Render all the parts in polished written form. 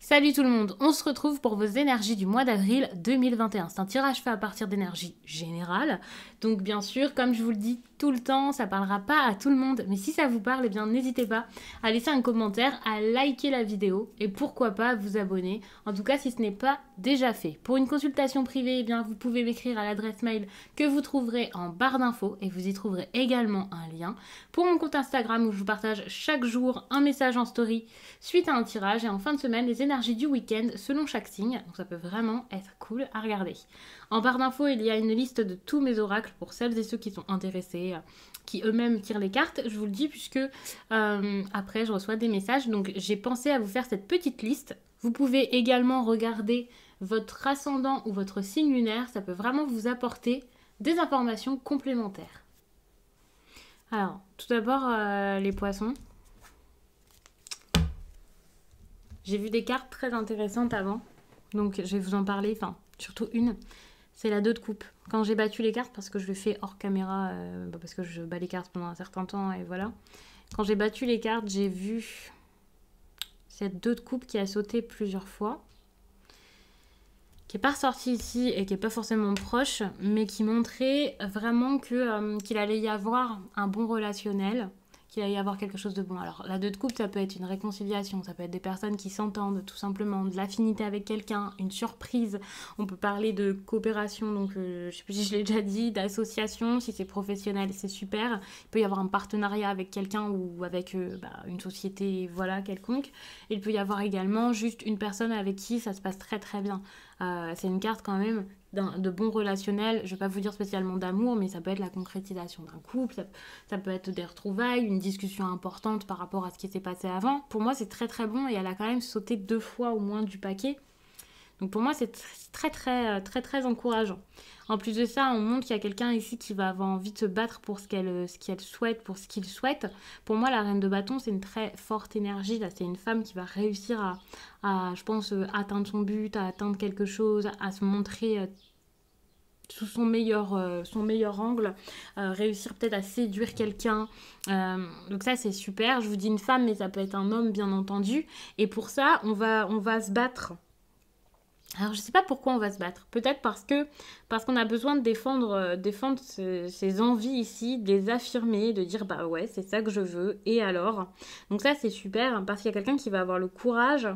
Salut tout le monde, on se retrouve pour vos énergies du mois d'avril 2021. C'est un tirage fait à partir d'énergie générale. Donc bien sûr, comme je vous le dis tout le temps, ça parlera pas à tout le monde. Mais si ça vous parle, eh bien n'hésitez pas à laisser un commentaire, à liker la vidéo et pourquoi pas à vous abonner. En tout cas, si ce n'est pas déjà fait. Pour une consultation privée, eh bien vous pouvez m'écrire à l'adresse mail que vous trouverez en barre d'infos et vous y trouverez également un lien. Pour mon compte Instagram où je vous partage chaque jour un message en story suite à un tirage et en fin de semaine les énergies du week-end selon chaque signe, donc ça peut vraiment être cool à regarder. En barre d'infos, il y a une liste de tous mes oracles pour celles et ceux qui sont intéressés, qui eux-mêmes tirent les cartes, je vous le dis, puisque après je reçois des messages, donc j'ai pensé à vous faire cette petite liste. Vous pouvez également regarder votre ascendant ou votre signe lunaire, ça peut vraiment vous apporter des informations complémentaires. Alors, tout d'abord, les poissons. J'ai vu des cartes très intéressantes avant, donc je vais vous en parler, enfin surtout une, c'est la 2 de coupe. Quand j'ai battu les cartes, parce que je le fais hors caméra, parce que je bats les cartes pendant un certain temps et voilà. Quand j'ai battu les cartes, j'ai vu cette 2 de coupe qui a sauté plusieurs fois, qui n'est pas ressortie ici et qui n'est pas forcément proche, mais qui montrait vraiment qu'il allait y avoir un bon relationnel, qu'il allait y avoir quelque chose de bon. Alors, la 2 de coupe, ça peut être une réconciliation, ça peut être des personnes qui s'entendent, tout simplement, de l'affinité avec quelqu'un, une surprise. On peut parler de coopération, donc je sais plus si je l'ai déjà dit, d'association, si c'est professionnel, c'est super. Il peut y avoir un partenariat avec quelqu'un ou avec une société, voilà, quelconque. Il peut y avoir également juste une personne avec qui ça se passe très très bien. C'est une carte quand même de bon relationnel, je ne vais pas vous dire spécialement d'amour, mais ça peut être la concrétisation d'un couple, ça peut être des retrouvailles, une discussion importante par rapport à ce qui s'est passé avant. Pour moi, c'est très très bon et elle a quand même sauté 2 fois au moins du paquet. Donc pour moi, c'est très très très très encourageant. En plus de ça, on montre qu'il y a quelqu'un ici qui va avoir envie de se battre pour ce qu'elle souhaite, pour ce qu'il souhaite. Pour moi, la reine de bâton, c'est une très forte énergie. Là, c'est une femme qui va réussir à je pense, atteindre son but, à atteindre quelque chose, à se montrer sous son meilleur angle, réussir peut-être à séduire quelqu'un. Donc ça, c'est super. Je vous dis une femme, mais ça peut être un homme, bien entendu. Et pour ça, on va se battre. Alors, je ne sais pas pourquoi on va se battre. Peut-être parce qu'on a besoin de défendre ses envies ici, de les affirmer, de dire bah ouais, c'est ça que je veux, et alors. Donc ça, c'est super, parce qu'il y a quelqu'un qui va avoir le courage,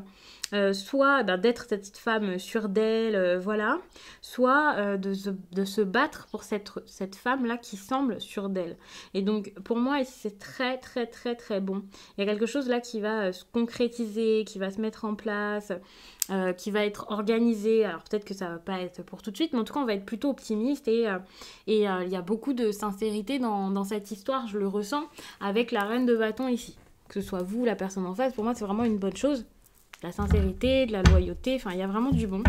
soit d'être cette femme sûre d'elle, voilà, soit de se battre pour cette femme-là qui semble sûre d'elle. Et donc, pour moi, ici, c'est très, très, très, très bon. Il y a quelque chose là qui va se concrétiser, qui va se mettre en place, qui va être organisé. Alors peut-être que ça va pas être pour tout de suite, mais en tout cas on va être plutôt optimiste et il y a beaucoup de sincérité dans cette histoire, je le ressens avec la reine de bâton ici. Que ce soit vous, la personne en face, pour moi c'est vraiment une bonne chose. De la sincérité, de la loyauté, enfin il y a vraiment du bon.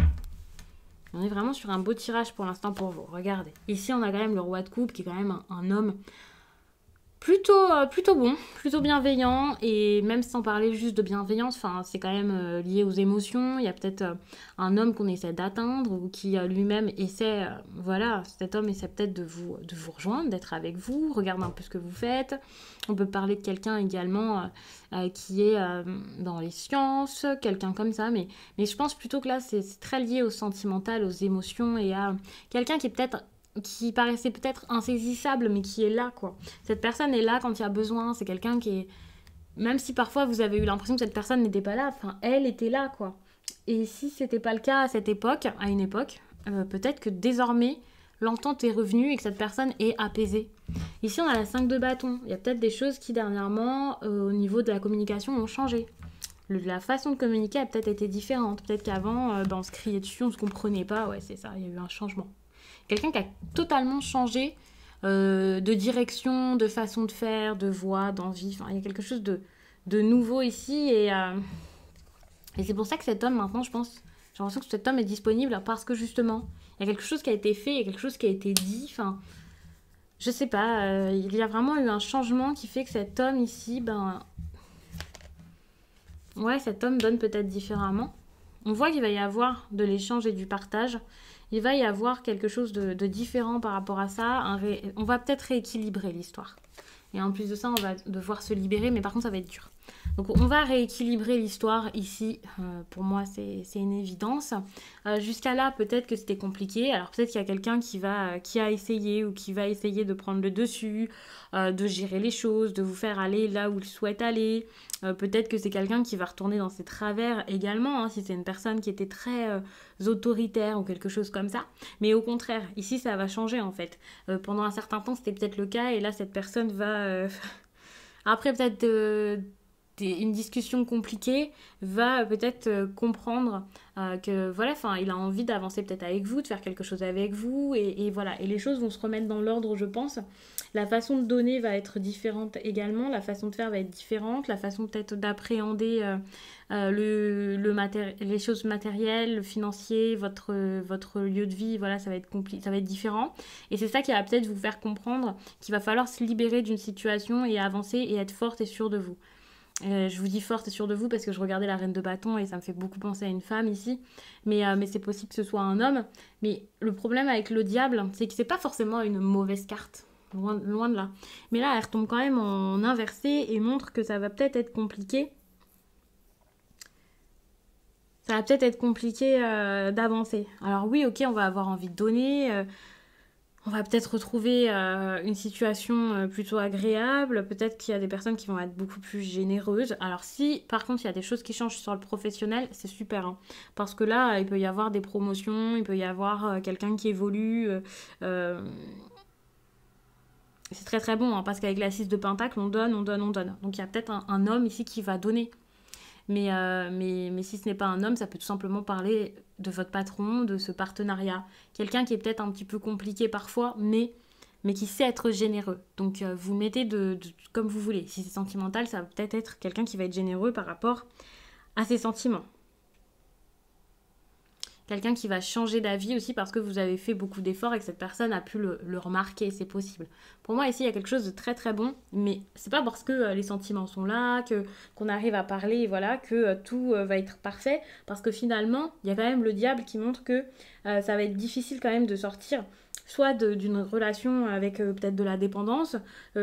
On est vraiment sur un beau tirage pour l'instant pour vous, regardez. Ici on a quand même le roi de coupe qui est quand même un homme plutôt bon, plutôt bienveillant, et même sans parler juste de bienveillance, enfin c'est quand même lié aux émotions. Il y a peut-être un homme qu'on essaie d'atteindre ou qui lui-même essaie, voilà, cet homme essaie peut-être de vous rejoindre, d'être avec vous, regarde un peu ce que vous faites. On peut parler de quelqu'un également qui est dans les sciences, quelqu'un comme ça, mais je pense plutôt que là c'est très lié au sentimental, aux émotions, et à quelqu'un qui paraissait peut-être insaisissable, mais qui est là, quoi. Cette personne est là quand il y a besoin, c'est quelqu'un qui est... Même si parfois vous avez eu l'impression que cette personne n'était pas là, enfin, elle était là, quoi. Et si c'était pas le cas à une époque, peut-être que désormais, l'entente est revenue et que cette personne est apaisée. Ici, on a la 5 de bâton. Il y a peut-être des choses qui, dernièrement, au niveau de la communication, ont changé. La façon de communiquer a peut-être été différente. Peut-être qu'avant, on se criait dessus, on se comprenait pas. Ouais, c'est ça, il y a eu un changement. Quelqu'un qui a totalement changé de direction, de façon de faire, de voix, d'envie. Enfin, il y a quelque chose de nouveau ici. Et c'est pour ça que cet homme, maintenant, j'ai l'impression que cet homme est disponible parce que, justement, il y a quelque chose qui a été fait, il y a quelque chose qui a été dit. Enfin, je sais pas, il y a vraiment eu un changement qui fait que cet homme ici, ouais, cet homme donne peut-être différemment. On voit qu'il va y avoir de l'échange et du partage. Il va y avoir quelque chose de différent par rapport à ça. On va peut-être rééquilibrer l'histoire. Et en plus de ça, on va devoir se libérer, mais par contre, ça va être dur. Donc on va rééquilibrer l'histoire ici, pour moi c'est une évidence. Jusqu'à là, peut-être que c'était compliqué, alors peut-être qu'il y a quelqu'un qui a essayé ou qui va essayer de prendre le dessus, de gérer les choses, de vous faire aller là où il souhaite aller. Peut-être que c'est quelqu'un qui va retourner dans ses travers également, hein, si c'est une personne qui était très autoritaire ou quelque chose comme ça. Mais au contraire, ici ça va changer en fait. Pendant un certain temps c'était peut-être le cas et là cette personne va... Après peut-être une discussion compliquée va peut-être comprendre que voilà, enfin, il a envie d'avancer peut-être avec vous, de faire quelque chose avec vous, et voilà. Et les choses vont se remettre dans l'ordre, je pense. La façon de donner va être différente également, la façon de faire va être différente, la façon peut-être d'appréhender les choses matérielles, le financier, votre lieu de vie, voilà, ça va être différent. Et c'est ça qui va peut-être vous faire comprendre qu'il va falloir se libérer d'une situation et avancer et être forte et sûre de vous. Je vous dis forte et sûre de vous parce que je regardais la reine de bâton et ça me fait beaucoup penser à une femme ici. Mais c'est possible que ce soit un homme. Mais le problème avec le diable, c'est que c'est pas forcément une mauvaise carte. Loin de là. Mais là, elle retombe quand même en inversé et montre que ça va peut-être être compliqué. Ça va peut-être être compliqué d'avancer. Alors oui, ok, on va avoir envie de donner. On va peut-être retrouver une situation plutôt agréable. Peut-être qu'il y a des personnes qui vont être beaucoup plus généreuses. Alors si, par contre, il y a des choses qui changent sur le professionnel, c'est super. Hein. Parce que là, il peut y avoir des promotions, il peut y avoir quelqu'un qui évolue. C'est très très bon, hein, parce qu'avec la 6 de Pentacle, on donne, on donne, on donne. Donc il y a peut-être un homme ici qui va donner. Mais si ce n'est pas un homme, ça peut tout simplement parler de votre patron, de ce partenariat. Quelqu'un qui est peut-être un petit peu compliqué parfois, mais qui sait être généreux. Donc vous mettez comme vous voulez. Si c'est sentimental, ça va peut-être être quelqu'un qui va être généreux par rapport à ses sentiments. Quelqu'un qui va changer d'avis aussi parce que vous avez fait beaucoup d'efforts et que cette personne a pu le remarquer, c'est possible. Pour moi, ici, il y a quelque chose de très très bon, mais c'est pas parce que les sentiments sont là, qu'on arrive à parler, voilà, que tout va être parfait, parce que finalement, il y a quand même le diable qui montre que ça va être difficile quand même de sortir soit d'une relation avec peut-être de la dépendance,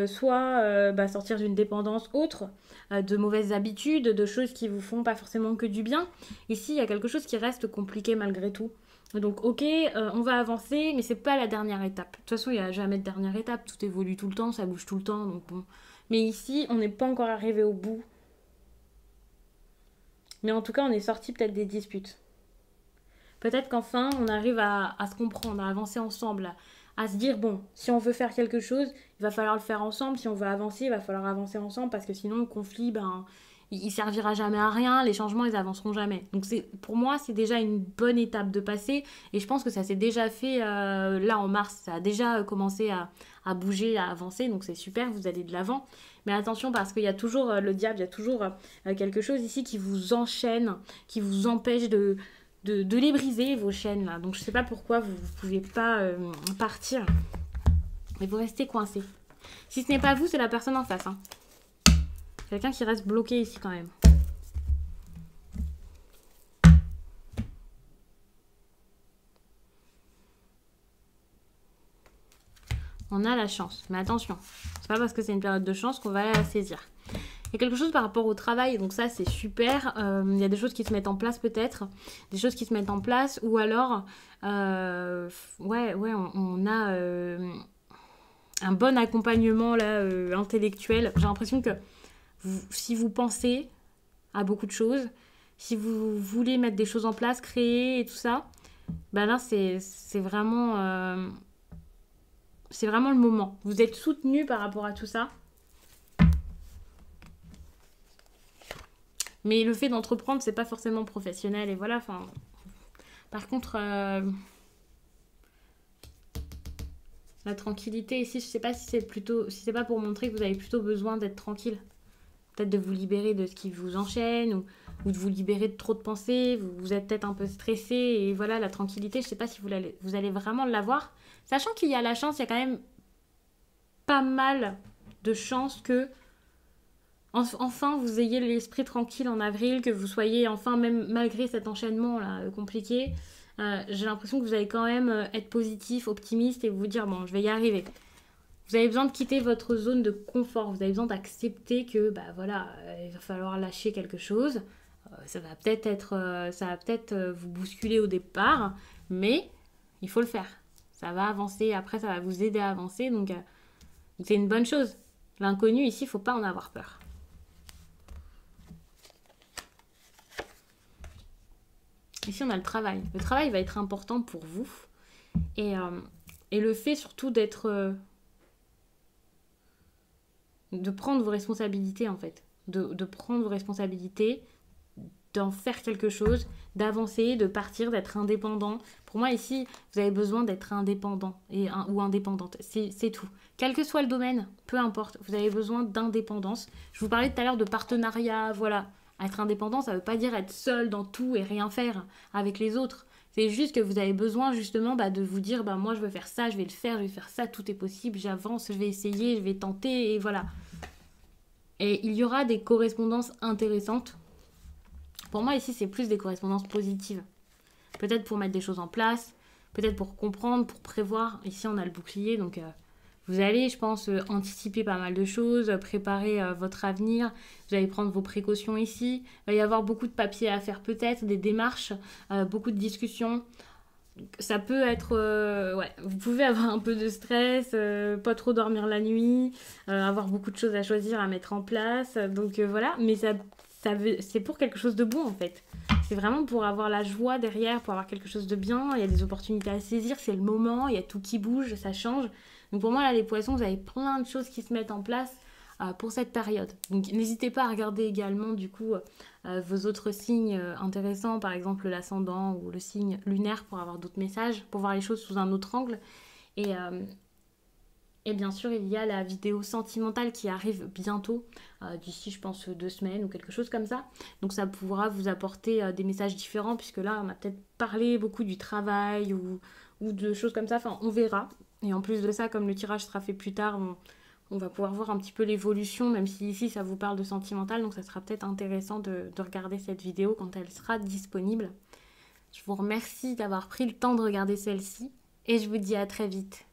soit sortir d'une dépendance autre, de mauvaises habitudes, de choses qui vous font pas forcément que du bien. Ici, il y a quelque chose qui reste compliqué malgré tout. Donc ok, on va avancer, mais c'est pas la dernière étape. De toute façon, il n'y a jamais de dernière étape, tout évolue tout le temps, ça bouge tout le temps, donc bon. Mais ici, on n'est pas encore arrivé au bout. Mais en tout cas, on est sorti peut-être des disputes. Peut-être qu'enfin, on arrive à se comprendre, à avancer ensemble, à se dire, bon, si on veut faire quelque chose, il va falloir le faire ensemble. Si on veut avancer, il va falloir avancer ensemble parce que sinon, le conflit, il servira jamais à rien. Les changements, ils avanceront jamais. Donc, pour moi, c'est déjà une bonne étape de passer. Et je pense que ça s'est déjà fait là en mars. Ça a déjà commencé à bouger, à avancer. Donc, c'est super, vous allez de l'avant. Mais attention parce qu'il y a toujours le diable, il y a toujours quelque chose ici qui vous enchaîne, qui vous empêche de les briser, vos chaînes là. Donc je sais pas pourquoi vous ne pouvez pas partir. Mais vous restez coincé. Si ce n'est pas vous, c'est la personne en face. Hein. Quelqu'un qui reste bloqué ici quand même. On a la chance. Mais attention, c'est pas parce que c'est une période de chance qu'on va la saisir. Il y a quelque chose par rapport au travail, donc ça c'est super. Il y a des choses qui se mettent en place peut-être, des choses qui se mettent en place, ou alors, on a un bon accompagnement là, intellectuel. J'ai l'impression que si vous pensez à beaucoup de choses, si vous voulez mettre des choses en place, créer et tout ça, ben là c'est vraiment, c'est vraiment le moment. Vous êtes soutenu par rapport à tout ça. Mais le fait d'entreprendre, c'est pas forcément professionnel. Et voilà, enfin... Par contre, la tranquillité ici, je sais pas si c'est plutôt... Si c'est pas pour montrer que vous avez plutôt besoin d'être tranquille. Peut-être de vous libérer de ce qui vous enchaîne ou de vous libérer de trop de pensées. Vous êtes peut-être un peu stressé. Et voilà, la tranquillité, je sais pas si vous allez vraiment l'avoir. Sachant qu'il y a la chance, il y a quand même pas mal de chances que... Enfin, vous ayez l'esprit tranquille en avril, que vous soyez enfin, même malgré cet enchaînement là compliqué, j'ai l'impression que vous allez quand même être positif, optimiste et vous dire bon, je vais y arriver. Vous avez besoin de quitter votre zone de confort. Vous avez besoin d'accepter que, bah voilà, il va falloir lâcher quelque chose. Ça va peut-être vous bousculer au départ, mais il faut le faire. Ça va avancer. Après, ça va vous aider à avancer. Donc, c'est une bonne chose. L'inconnu, ici, il ne faut pas en avoir peur. Ici, on a le travail. Le travail va être important pour vous. Et le fait surtout de prendre vos responsabilités, en fait. De prendre vos responsabilités, d'en faire quelque chose, d'avancer, de partir, d'être indépendant. Pour moi, ici, vous avez besoin d'être indépendant ou indépendante. C'est tout. Quel que soit le domaine, peu importe, vous avez besoin d'indépendance. Je vous parlais tout à l'heure de partenariat, voilà. Être indépendant, ça ne veut pas dire être seul dans tout et rien faire avec les autres. C'est juste que vous avez besoin justement de vous dire, moi je veux faire ça, je vais le faire, je vais faire ça, tout est possible, j'avance, je vais essayer, je vais tenter, et voilà. Et il y aura des correspondances intéressantes. Pour moi, ici, c'est plus des correspondances positives. Peut-être pour mettre des choses en place, peut-être pour comprendre, pour prévoir. Ici, on a le bouclier, donc vous allez, je pense, anticiper pas mal de choses, préparer votre avenir. Vous allez prendre vos précautions ici. Il va y avoir beaucoup de papiers à faire peut-être, des démarches, beaucoup de discussions. Ça peut être... ouais, vous pouvez avoir un peu de stress, pas trop dormir la nuit, avoir beaucoup de choses à choisir, à mettre en place. Donc voilà, mais c'est pour quelque chose de bon en fait. C'est vraiment pour avoir la joie derrière, pour avoir quelque chose de bien. Il y a des opportunités à saisir, c'est le moment, il y a tout qui bouge, ça change. Donc pour moi, là, les poissons, vous avez plein de choses qui se mettent en place pour cette période. Donc n'hésitez pas à regarder également du coup vos autres signes intéressants, par exemple l'ascendant ou le signe lunaire pour avoir d'autres messages, pour voir les choses sous un autre angle. Et bien sûr, il y a la vidéo sentimentale qui arrive bientôt, d'ici je pense 2 semaines ou quelque chose comme ça. Donc ça pourra vous apporter des messages différents, puisque là on a peut-être parlé beaucoup du travail ou de choses comme ça, enfin on verra. Et en plus de ça, comme le tirage sera fait plus tard, on va pouvoir voir un petit peu l'évolution, même si ici ça vous parle de sentimental, donc ça sera peut-être intéressant de regarder cette vidéo quand elle sera disponible. Je vous remercie d'avoir pris le temps de regarder celle-ci, et je vous dis à très vite.